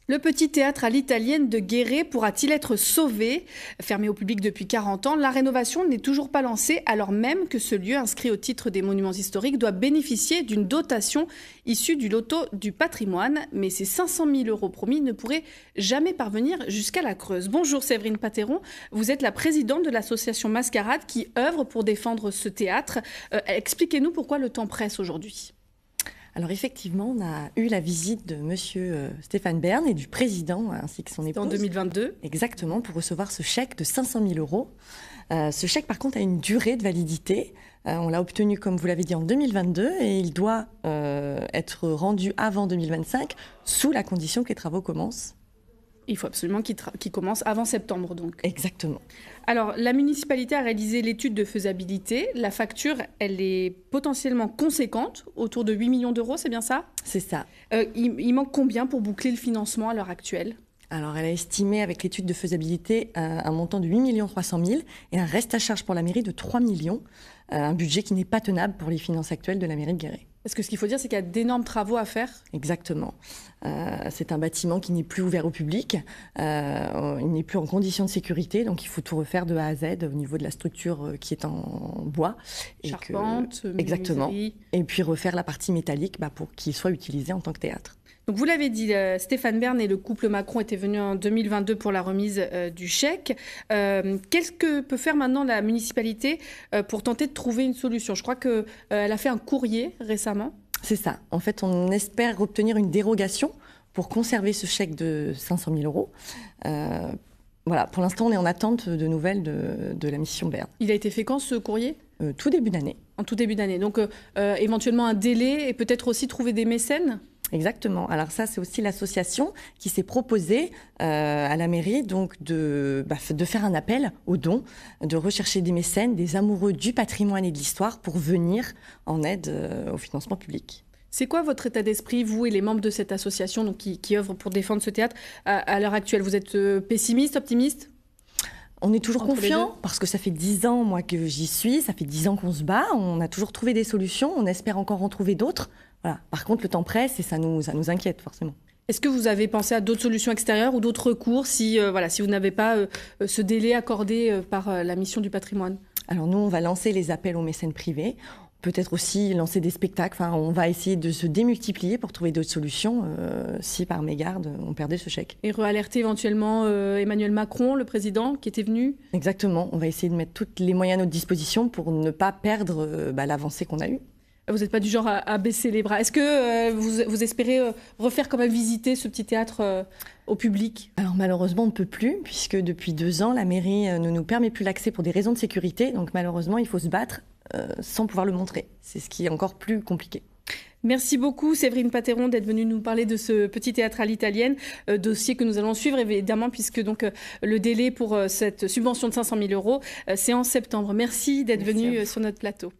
Le petit théâtre à l'italienne de Guéret pourra-t-il être sauvé? Fermé au public depuis 40 ans, la rénovation n'est toujours pas lancée alors même que ce lieu inscrit au titre des monuments historiques doit bénéficier d'une dotation issue du loto du patrimoine. Mais ces 500 000 euros promis ne pourraient jamais parvenir jusqu'à la Creuse. Bonjour Séverine Pateron, vous êtes la présidente de l'association Mascarade qui œuvre pour défendre ce théâtre. Expliquez-nous pourquoi le temps presse aujourd'hui. Alors effectivement, on a eu la visite de monsieur Stéphane Bern et du président ainsi que son épouse. En 2022. Exactement, pour recevoir ce chèque de 500 000 euros. Ce chèque, par contre, a une durée de validité. On l'a obtenu, comme vous l'avez dit, en 2022 et il doit être rendu avant 2025 sous la condition que les travaux commencent. Il faut absolument qu'il commence avant septembre, donc. Exactement. Alors, la municipalité a réalisé l'étude de faisabilité. La facture, elle est potentiellement conséquente, autour de 8 millions d'euros, c'est bien ça? C'est ça. Il manque combien pour boucler le financement à l'heure actuelle? Alors, elle a estimé avec l'étude de faisabilité un montant de 8 300 000 et un reste à charge pour la mairie de 3 millions, un budget qui n'est pas tenable pour les finances actuelles de la mairie de Guéret. Parce que ce qu'il faut dire, c'est qu'il y a d'énormes travaux à faire. Exactement. C'est un bâtiment qui n'est plus ouvert au public, il n'est plus en conditions de sécurité, donc il faut tout refaire de A à Z au niveau de la structure qui est en bois. Charpente, exactement. menuiserie. Et puis refaire la partie métallique pour qu'il soit utilisé en tant que théâtre. Donc vous l'avez dit, Stéphane Bern et le couple Macron étaient venus en 2022 pour la remise du chèque. Qu'est-ce que peut faire maintenant la municipalité pour tenter de trouver une solution? Je crois qu'elle a fait un courrier récemment. C'est ça. En fait, on espère obtenir une dérogation pour conserver ce chèque de 500 000 euros. Voilà, pour l'instant, on est en attente de nouvelles de la mission Bern. Il a été fait quand ce courrier? Tout début d'année. En tout début d'année. Donc éventuellement un délai et peut-être aussi trouver des mécènes? Exactement. Alors ça, c'est aussi l'association qui s'est proposée à la mairie donc de faire un appel aux dons, de rechercher des mécènes, des amoureux du patrimoine et de l'histoire pour venir en aide au financement public. C'est quoi votre état d'esprit, vous et les membres de cette association donc, qui œuvrent pour défendre ce théâtre à l'heure actuelle? Vous êtes pessimiste, optimiste? On est toujours confiant parce que ça fait 10 ans moi que j'y suis, ça fait 10 ans qu'on se bat, on a toujours trouvé des solutions, on espère encore en trouver d'autres. Voilà. Par contre, le temps presse et ça nous inquiète forcément. Est-ce que vous avez pensé à d'autres solutions extérieures ou d'autres recours si vous n'avez pas ce délai accordé par la mission du patrimoine? Alors nous, on va lancer les appels aux mécènes privés. Peut-être aussi lancer des spectacles. Enfin, on va essayer de se démultiplier pour trouver d'autres solutions si par mégarde on perdait ce chèque. Et réalerter éventuellement Emmanuel Macron, le président, qui était venu? Exactement. On va essayer de mettre tous les moyens à notre disposition pour ne pas perdre l'avancée qu'on a eue. Vous n'êtes pas du genre à baisser les bras. Est-ce que vous espérez refaire quand même visiter ce petit théâtre au public? Alors malheureusement, on ne peut plus, puisque depuis 2 ans, la mairie ne nous permet plus l'accès pour des raisons de sécurité. Donc malheureusement, il faut se battre sans pouvoir le montrer. C'est ce qui est encore plus compliqué. Merci beaucoup Séverine Pateron d'être venue nous parler de ce petit théâtre à l'italienne, dossier que nous allons suivre évidemment puisque donc le délai pour cette subvention de 500 000 euros, c'est en septembre. Merci d'être venue sur notre plateau.